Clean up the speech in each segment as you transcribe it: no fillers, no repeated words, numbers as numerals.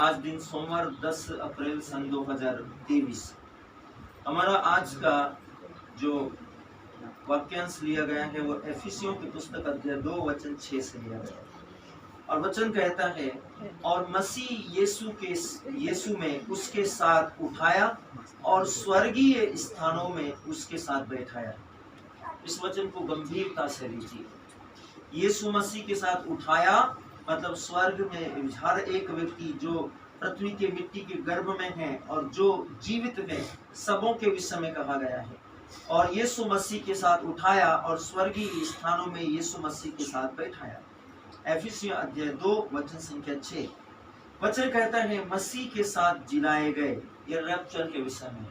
आज दिन सोमवार 10 अप्रैल सन 2023। हमारा आज का जो वाक्यांश लिया गया है वो एफिसियों की पुस्तक अध्याय 2 वचन 6 से लिया गया है। और वचन कहता है, और मसीह यीशु में उसके साथ उठाया और स्वर्गीय स्थानों में उसके साथ बैठाया। इस वचन को गंभीरता से लीजिए। यीशु मसीह के साथ उठाया मतलब स्वर्ग में हर एक व्यक्ति जो पृथ्वी के मिट्टी के गर्भ में है और जो जीवित है सबों के विषय में कहा गया है। और यीशु मसीह के साथ उठाया और स्वर्गीय स्थानों में यीशु मसीह के साथ बैठाया। एफिसियों अध्याय 2 वचन संख्या 6। वचन कहता है मसीह के साथ जिलाए गए। ये रैप्चर के विषय में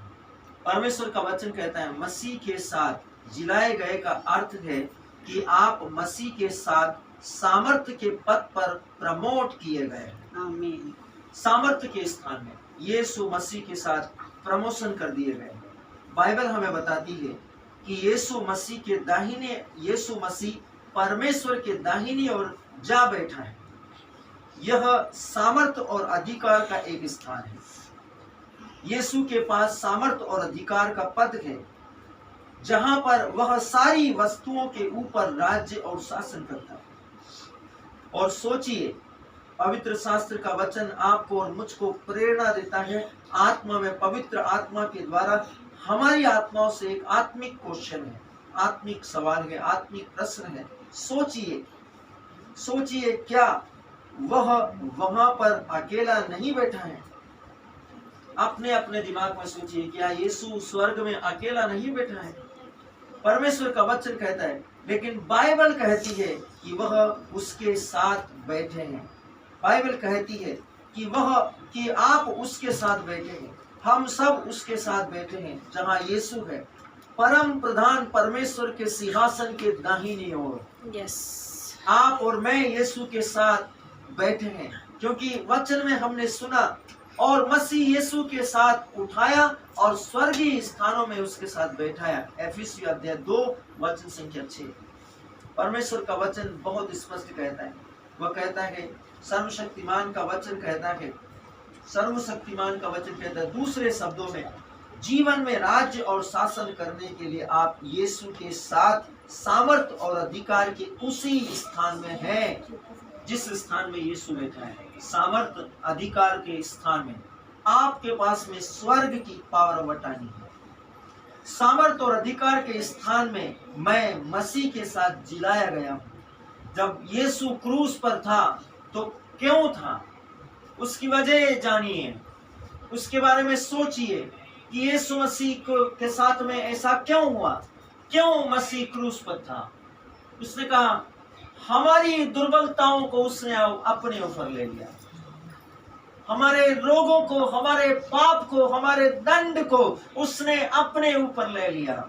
परमेश्वर का वचन कहता है मसीह के साथ जिलाए गए का अर्थ है कि आप मसीह के साथ सामर्थ्य के पद पर प्रमोट किए गए। आमीन। सामर्थ्य के स्थान में यीशु मसीह के साथ प्रमोशन कर दिए गए। बाइबल हमें बताती है कि यीशु मसीह परमेश्वर के दाहिनी ओर जा बैठा है। यह सामर्थ्य और अधिकार का एक स्थान है। यीशु के पास सामर्थ्य और अधिकार का पद है जहां पर वह सारी वस्तुओं के ऊपर राज्य और शासन करता है। और सोचिए, पवित्र शास्त्र का वचन आपको और मुझको प्रेरणा देता है। आत्मा में पवित्र आत्मा के द्वारा हमारी आत्माओं से एक आत्मिक क्वेश्चन है, आत्मिक सवाल है, आत्मिक प्रश्न है। सोचिए क्या वह वहां पर अकेला नहीं बैठा है? अपने अपने दिमाग में सोचिए, क्या यीशु स्वर्ग में अकेला नहीं बैठा है? परमेश्वर का वचन कहता है, लेकिन बाइबल कहती है कि वह उसके साथ बैठे हैं। बाइबल कहती है कि आप उसके साथ बैठे हैं। हम सब उसके साथ बैठे हैं जहां यीशु है, परम प्रधान परमेश्वर के सिंहासन के दाहिनी ओर। यस, आप और मैं यीशु के साथ बैठे हैं क्योंकि वचन में हमने सुना और मसीह यीशु के साथ उठाया और स्वर्गीय स्थानों में उसके साथ बैठाया। एफिसियों अध्याय 2 वचन संख्या 6। परमेश्वर का वचन बहुत स्पष्ट कहता है। वह कहता है, सर्वशक्तिमान का वचन कहता है, सर्वशक्तिमान का वचन कहता है, दूसरे शब्दों में जीवन में राज्य और शासन करने के लिए आप यीशु के साथ सामर्थ्य और अधिकार के उसी स्थान में हैं जिस स्थान में यीशु बैठा है। सामर्थ्य अधिकार के स्थान में आपके पास में स्वर्ग की पावर बटानी है। सामर्थ्य और अधिकार के स्थान में मैं मसीह के साथ जिलाया गया हूँ। जब यीशु क्रूस पर था तो क्यों था, उसकी वजह जानिए, उसके बारे में सोचिए कि यीशु मसीह के साथ में ऐसा क्यों हुआ, क्यों मसीह क्रूस पर था। उसने कहा हमारी दुर्बलताओं को उसने अपने ऊपर ले लिया, हमारे रोगों को, हमारे पाप को, हमारे दंड को उसने अपने ऊपर ले लिया।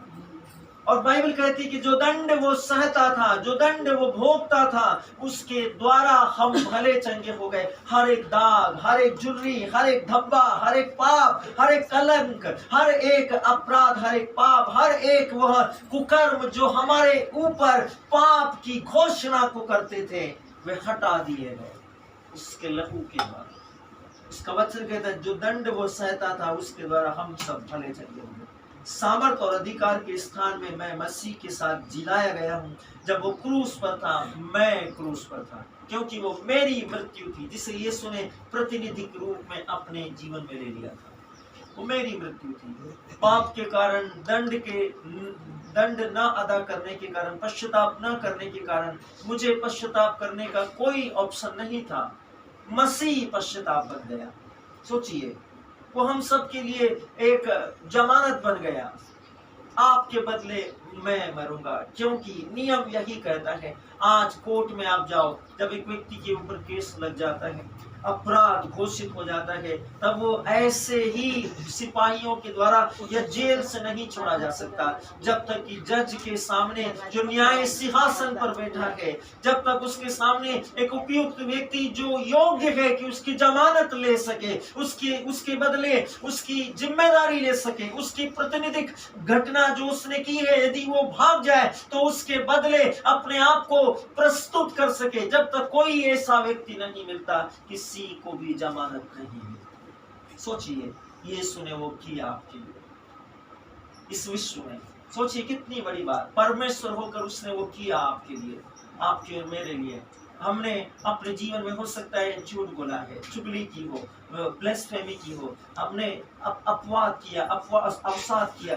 और बाइबल कहती है कि जो दंड वो सहता था, जो दंड वो भोगता था, उसके द्वारा हम भले चंगे हो गए। हर एक दाग, हर एक झुर्री, हर एक धब्बा, हर एक पाप, हर एक कलंक, हर एक अपराध, हर एक पाप, हर एक वह कुकर्म जो हमारे ऊपर पाप की घोषणा को करते थे, वे हटा दिए गए उसके लहू के द्वारा। इसका वचन कहता है जो दंड वो सहता था उसके द्वारा हम सब भले चंगे हो गए। सामर्थ्य और अधिकार के स्थान में मैं मसीह के साथ जिलाया गया हूँ। जब वो क्रूस पर था, मैं क्रूस पर था, क्योंकि वो मेरी मृत्यु थी जिसे यीशु ने प्रतिनिधिक रूप में अपने जीवन में ले लिया था। वो मेरी मृत्यु थी। पाप के कारण, दंड न अदा करने के कारण, पश्चाताप न करने के कारण मुझे पश्चाताप करने का कोई ऑप्शन नहीं था। मसीह पश्चाताप बन गया। सोचिए, वो हम सब के लिए एक जमानत बन गया। आपके बदले मैं मरूंगा, क्योंकि नियम यही कहता है। आज कोर्ट में आप जाओ, जब एक व्यक्ति के ऊपर केस लग जाता है, अपराध घोषित हो जाता है, तब वो ऐसे ही सिपाहियों के द्वारा या जेल से नहीं छोड़ा जा सकता जब तक कि जज के सामने जो न्याय सिंहासन पर बैठा है, जब तक उसके सामने एक उपयुक्त व्यक्ति जो योग्य है कि उसकी जमानत ले सके, उसके बदले उसकी जिम्मेदारी ले सके, उसकी प्रतिनिधिक घटना जो उसने की है यदि वो भाग जाए तो उसके बदले अपने आप को प्रस्तुत कर सके, जब तक कोई ऐसा व्यक्ति नहीं मिलता कि किसी को भी जमानत नहीं है। सोचिए यीशु ने वो किया आपके लिए इस विश्व में। सोचिए कितनी बड़ी बात, परमेश्वर होकर उसने वो किया आपके लिए, आपके और मेरे लिए। हमने अपने जीवन में हो सकता है झूठ बोला है, चुगली की हो, ब्लेस्फेमी की हो, हमने अपवाद किया, अवसाद किया,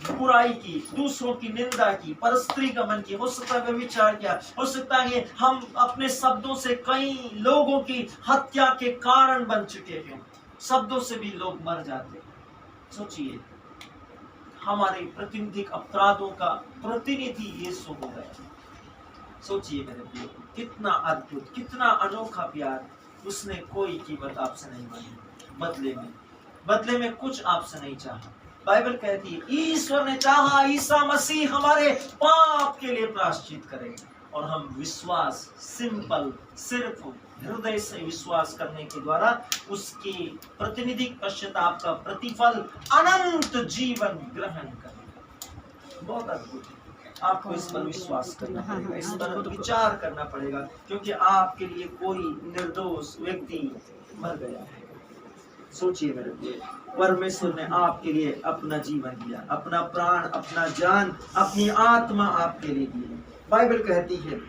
बुराई की, दूसरों की निंदा की, परस्त्री गमन की, हो सकता है व्यभिचार किया, हो सकता है हम अपने शब्दों से कई लोगों की हत्या के कारण बन चुके हैं। शब्दों से भी लोग मर जाते हैं। सोचिए हमारे प्राकृतिक अपराधों का प्रतिनिधि यीशु हो गया। सोचिए मेरे प्रिय, कितना अद्भुत, कितना अनोखा प्यार। उसने कोई कीमत आपसे नहीं मांगी, बदले में कुछ आपसे नहीं चाहा। बाइबल कहती है ईश्वर ने चाहा ईसा मसीह हमारे पाप के लिए प्रायश्चित करे, और हम विश्वास, सिंपल, सिर्फ हृदय से विश्वास करने के द्वारा उसकी प्रतिनिधिक पश्चाताप का प्रतिफल अनंत जीवन ग्रहण करें। बहुत अद्भुत है। आपको इस पर विश्वास करना पड़ेगा, इस पर विचार करना पड़ेगा, क्योंकि आपके लिए कोई निर्दोष व्यक्ति मर गया है। सोचिए मेरे प्रिय, परमेश्वर ने आपके लिए अपना जीवन दिया, अपना प्राण, अपना जान, अपनी आत्मा आपके लिए दी। बाइबल कहती है